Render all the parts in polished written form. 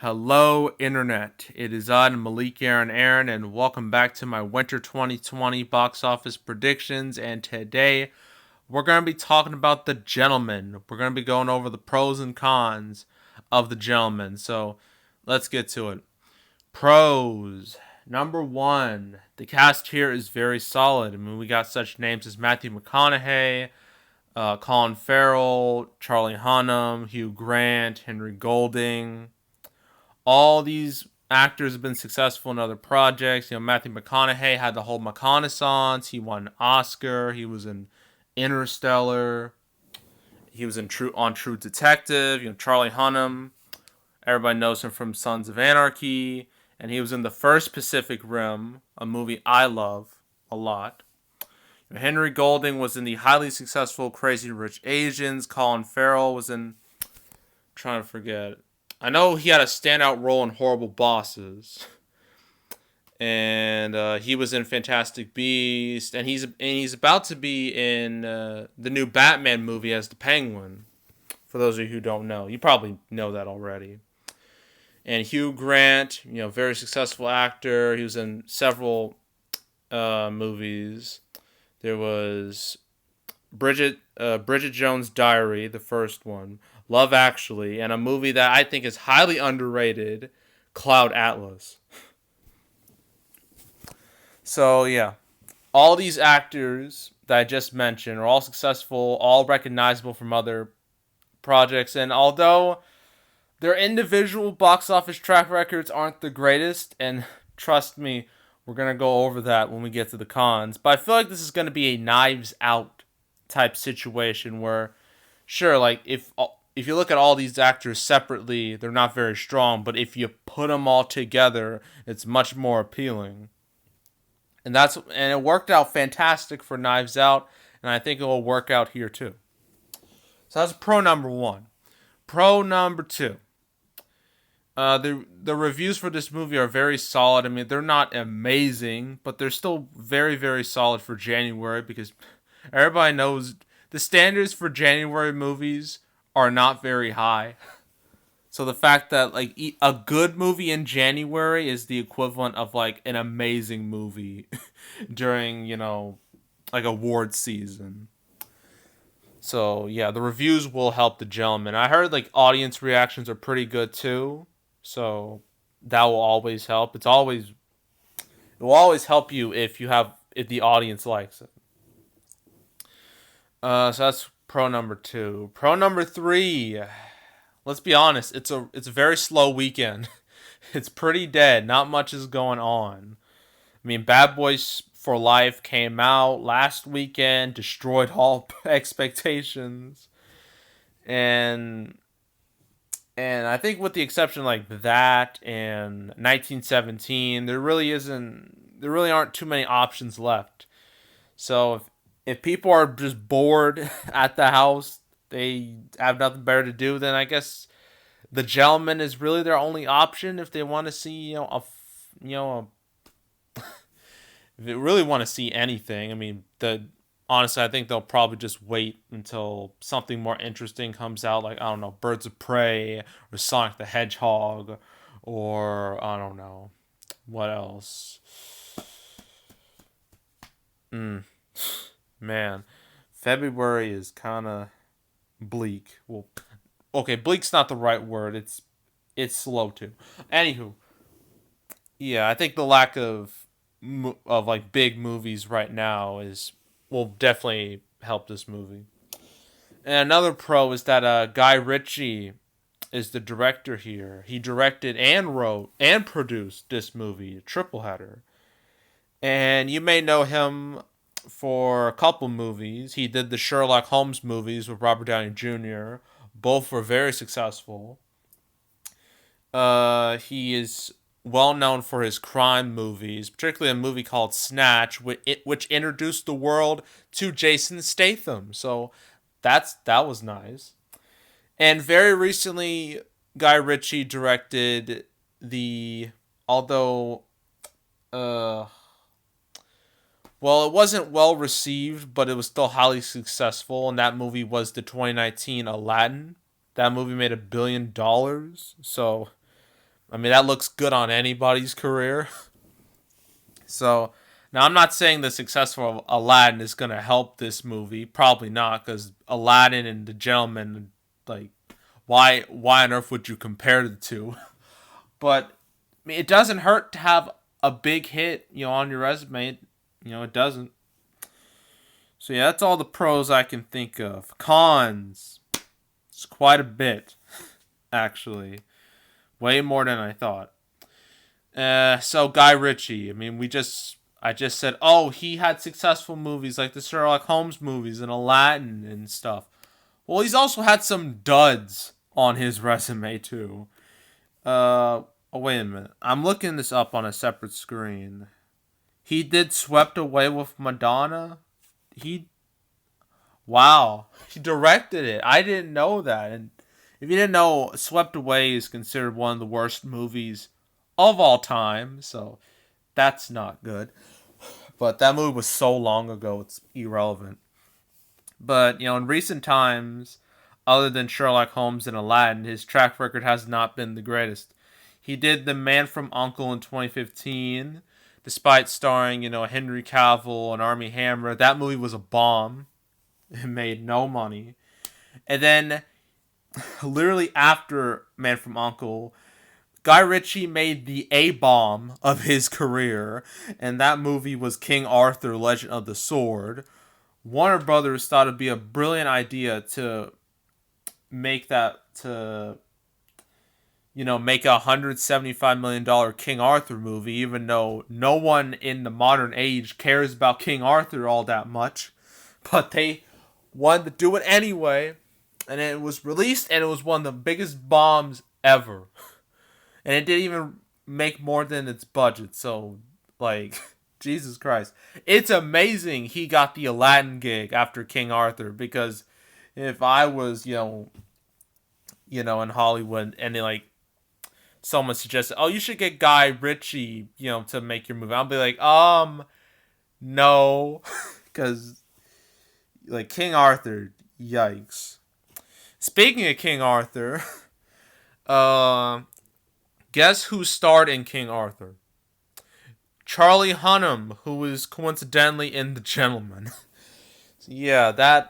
Hello, Internet. It is I, Malik Aaron, and welcome back to my Winter 2020 box office predictions. And today, we're going to be talking about The Gentleman. We're going to be going over the pros and cons of The Gentleman. So, let's get to it. Pros. Number one, the cast here is very solid. I mean, we got such names as Matthew McConaughey, Colin Farrell, Charlie Hunnam, Hugh Grant, Henry Golding. All these actors have been successful in other projects. You know, Matthew McConaughey had the whole McConaissance. He won an Oscar. He was in Interstellar. He was in True Detective. You know, Charlie Hunnam. Everybody knows him from Sons of Anarchy. And he was in The First Pacific Rim, a movie I love a lot. Henry Golding was in the highly successful Crazy Rich Asians. Colin Farrell was in... I'm trying to forget. I know he had a standout role in Horrible Bosses, and he was in Fantastic Beasts, and he's about to be in the new Batman movie as the Penguin. For those of you who don't know, you probably know that already. And Hugh Grant, you know, very successful actor. He was in several movies. There was Bridget Jones' Diary, the first one. Love Actually, and a movie that I think is highly underrated, Cloud Atlas. So, yeah. All these actors that I just mentioned are all successful, all recognizable from other projects, and although their individual box office track records aren't the greatest, and trust me, we're going to go over that when we get to the cons, but I feel like this is going to be a Knives Out type situation where, sure, like, if you look at all these actors separately, they're not very strong. But if you put them all together, it's much more appealing. And it worked out fantastic for Knives Out, and I think it will work out here too. So that's pro number one. Pro number two. The reviews for this movie are very solid. I mean, they're not amazing, but they're still very, very solid for January because everybody knows the standards for January movies are not very high. So the fact that like a good movie in January is the equivalent of like an amazing movie during, you know, like award season. So yeah, the reviews will help The Gentleman. I heard like audience reactions are pretty good too. So that will always help. It will always help you if the audience likes it. So that's pro number two. Pro number three. Let's be honest. It's a very slow weekend. It's pretty dead. Not much is going on. I mean, Bad Boys for Life came out last weekend, destroyed all expectations, and I think with the exception like that and 1917, there really aren't too many options left. So if people are just bored at the house, they have nothing better to do, then I guess The Gentleman is really their only option if they want to see, if they really want to see anything. I mean, honestly, I think they'll probably just wait until something more interesting comes out, like, I don't know, Birds of Prey or Sonic the Hedgehog or, I don't know, what else? Man, February is kind of bleak. Well, okay, bleak's not the right word. It's slow too. Anywho, yeah, I think the lack of like big movies right now will definitely help this movie. And another pro is that Guy Ritchie is the director here. He directed and wrote and produced this movie, Triple Header. And you may know him for a couple movies. He did the Sherlock Holmes movies with Robert Downey Jr. Both were very successful. He is well known for his crime movies, particularly a movie called Snatch, which introduced the world to Jason Statham. So that was nice. And very recently, Guy Ritchie directed although well, it wasn't well received, but it was still highly successful, and that movie was the 2019 Aladdin. That movie made $1 billion, so I mean, that looks good on anybody's career. So now I'm not saying the success of Aladdin is gonna help this movie. Probably not, because Aladdin and The Gentleman, like, why on earth would you compare the two? But I mean, it doesn't hurt to have a big hit, on your resume. It doesn't. So yeah, that's all the pros I can think of. Cons, it's quite a bit, actually, way more than I thought. So Guy Ritchie. I mean, I just said, oh, he had successful movies like the Sherlock Holmes movies and Aladdin and stuff. Well, he's also had some duds on his resume too. Oh, wait a minute. I'm looking this up on a separate screen. He did Swept Away with Madonna. He, wow, he directed it. I didn't know that. And if you didn't know, Swept Away is considered one of the worst movies of all time. So that's not good. But that movie was so long ago, it's irrelevant. But, in recent times, other than Sherlock Holmes and Aladdin, his track record has not been the greatest. He did The Man from U.N.C.L.E. in 2015, despite starring, Henry Cavill and Armie Hammer. That movie was a bomb. It made no money. And then, literally after Man from U.N.C.L.E., Guy Ritchie made the A-bomb of his career, and that movie was King Arthur, Legend of the Sword. Warner Brothers thought it'd be a brilliant idea to make that, to, make a $175 million King Arthur movie, even though no one in the modern age cares about King Arthur all that much. But they wanted to do it anyway, and it was released, and it was one of the biggest bombs ever. And it didn't even make more than its budget. So, like, Jesus Christ. It's amazing he got the Aladdin gig after King Arthur. Because if I was, in Hollywood and someone suggested, oh, you should get Guy Ritchie, to make your movie, I'll be like, no. Because, King Arthur, yikes. Speaking of King Arthur, guess who starred in King Arthur? Charlie Hunnam, who was coincidentally in The Gentleman. Yeah.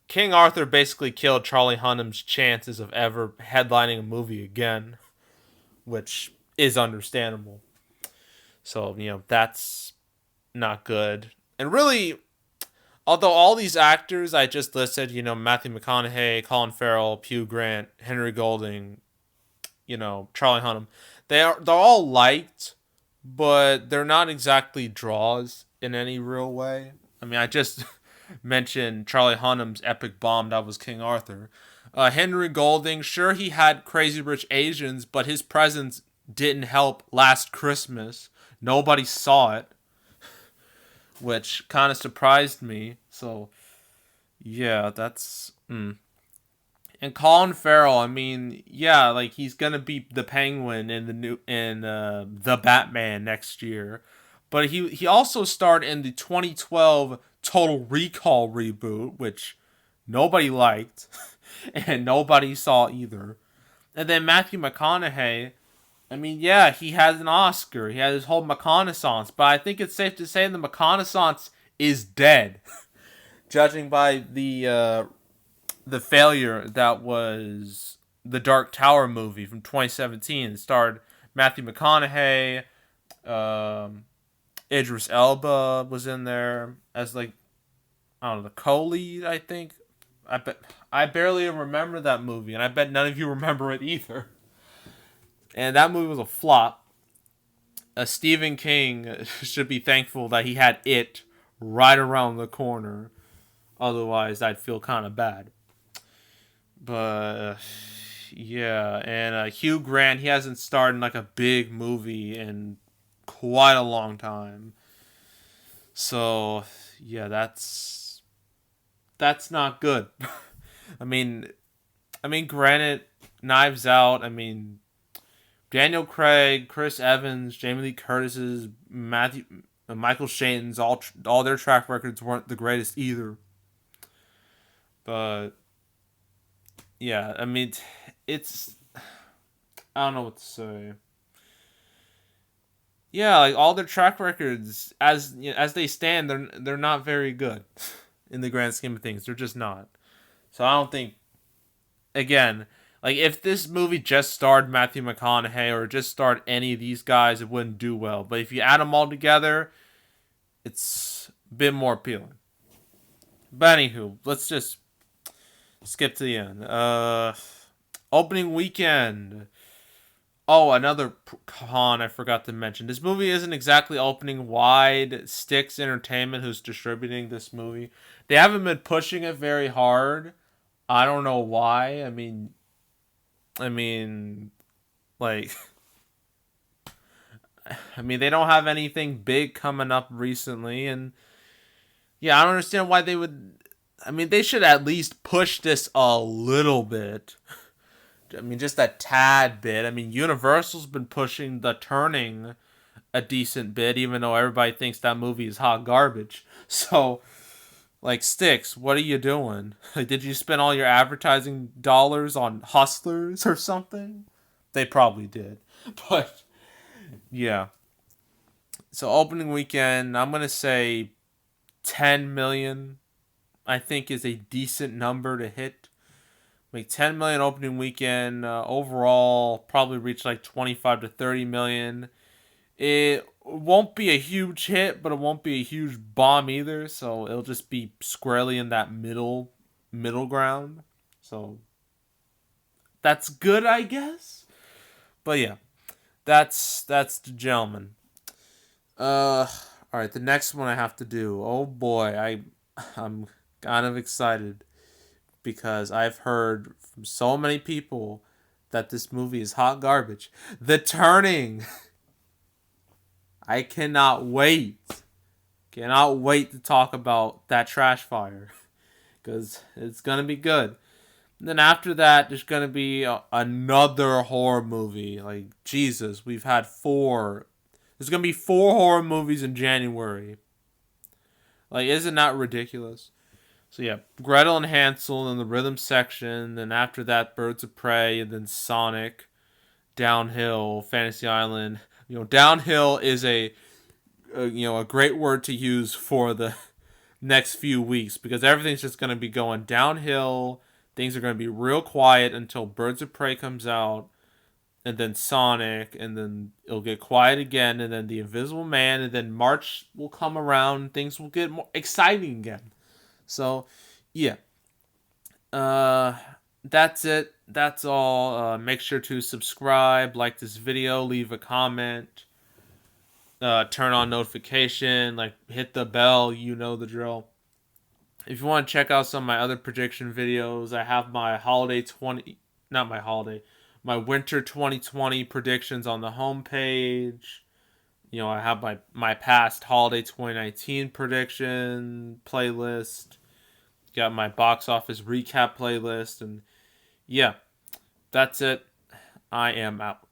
King Arthur basically killed Charlie Hunnam's chances of ever headlining a movie again, which is understandable. So, that's not good. And really, although all these actors I just listed, Matthew McConaughey, Colin Farrell, Hugh Grant, Henry Golding, Charlie Hunnam, they're all liked, but they're not exactly draws in any real way. I mean, I just mentioned Charlie Hunnam's epic bomb that was King Arthur. Henry Golding, sure, he had Crazy Rich Asians, but his presence didn't help Last Christmas. Nobody saw it, which kind of surprised me. So, yeah, that's... And Colin Farrell, I mean, yeah, he's gonna be the Penguin in the Batman next year, but he also starred in the 2012 Total Recall reboot, which nobody liked and nobody saw either. And then Matthew McConaughey, I mean, yeah, he has an Oscar, he has his whole McConaissance, but I think it's safe to say the McConaissance is dead, judging by the failure that was the Dark Tower movie from 2017. It starred Matthew McConaughey, Idris Elba was in there as I don't know, the co-lead, I think. I barely remember that movie, and I bet none of you remember it either. And that movie was a flop. Stephen King should be thankful that he had It right around the corner. Otherwise, I'd feel kind of bad. But, yeah. And Hugh Grant, he hasn't starred in a big movie in quite a long time. So, yeah, that's not good. I mean, granted, Knives Out, Daniel Craig, Chris Evans, Jamie Lee Curtis's, Michael Shanton's, all their track records weren't the greatest either. But yeah, I mean, it's I don't know what to say. Yeah, like all their track records as they stand, they're not very good in the grand scheme of things. They're just not. So I don't think again, like if this movie just starred Matthew McConaughey or just starred any of these guys, it wouldn't do well. But if you add them all together, it's a bit more appealing. But anywho, let's just skip to the end. Opening weekend. Oh, another con I forgot to mention. This movie isn't exactly opening wide. Styx Entertainment, who's distributing this movie, they haven't been pushing it very hard. I don't know why. I mean, like, they don't have anything big coming up recently, and yeah, I don't understand why they would. They should at least push this a little bit. Just a tad bit. Universal's been pushing The Turning a decent bit, even though everybody thinks that movie is hot garbage. So, like, Sticks, what are you doing? Like, did you spend all your advertising dollars on Hustlers or something? They probably did. But, yeah. So, opening weekend, I'm going to say 10 million, I think, is a decent number to hit. Like 10 million opening weekend. Overall, probably reach like 25 to 30 million. It won't be a huge hit, but it won't be a huge bomb either. So it'll just be squarely in that middle ground. So that's good, I guess. But yeah, that's the gentleman. All right. The next one I have to do. Oh boy, I'm kind of excited because I've heard from so many people that this movie is hot garbage. The Turning. I cannot wait. Cannot wait to talk about that trash fire because it's gonna be good. And then after that, there's gonna be another horror movie. Like Jesus, we've had four. There's gonna be four horror movies in January. Like, isn't that ridiculous? So yeah, Gretel and Hansel in the rhythm section. Then after that, Birds of Prey, and then Sonic, Downhill, Fantasy Island. Downhill is a great word to use for the next few weeks because everything's just going to be going downhill. Things are going to be real quiet until Birds of Prey comes out, and then Sonic, and then it'll get quiet again, and then The Invisible Man, and then March will come around. Things will get more exciting again. So, yeah. Uh, that's it. That's all. Make sure to subscribe, like this video, leave a comment, turn on notification, like hit the bell. You know the drill. If you want to check out some of my other prediction videos, I have my my winter 2020 predictions on the homepage. I have my past holiday 2019 prediction playlist. Got my box office recap playlist, and yeah, that's it. I am out.